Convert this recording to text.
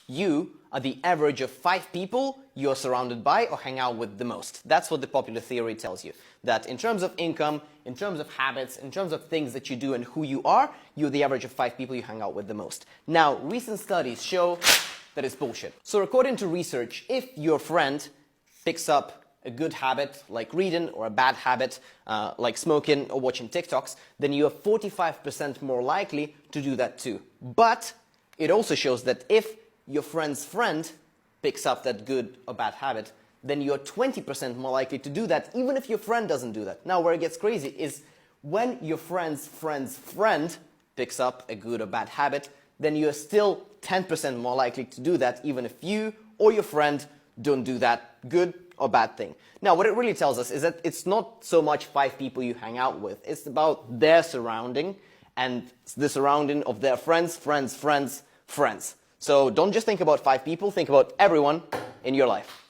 you are the average of 5 people you're surrounded by or hang out with the most. That's what the popular theory tells you. That in terms of income, in terms of habits, in terms of things that you do and who you are, you're the average of 5 people you hang out with the most. Now, recent studies show that it's bullshit. So according to research, if your friend picks up a good habit like reading or a bad habit like smoking or watching TikToks, then you are 45% more likely to do that too. But it also shows that if your friend's friend picks up that good or bad habit, then you're 20% more likely to do that, even if your friend doesn't do that. Now, where it gets crazy is when your friend's friend's friend picks up a good or bad habit, then you're still 10% more likely to do that, even if you or your friend don't do that good or bad thing. Now, what it really tells us is that it's not so much 5 people you hang out with. It's about their surrounding and the surrounding of their friends, friends, friends, friends. So don't just think about 5 people, think about everyone in your life.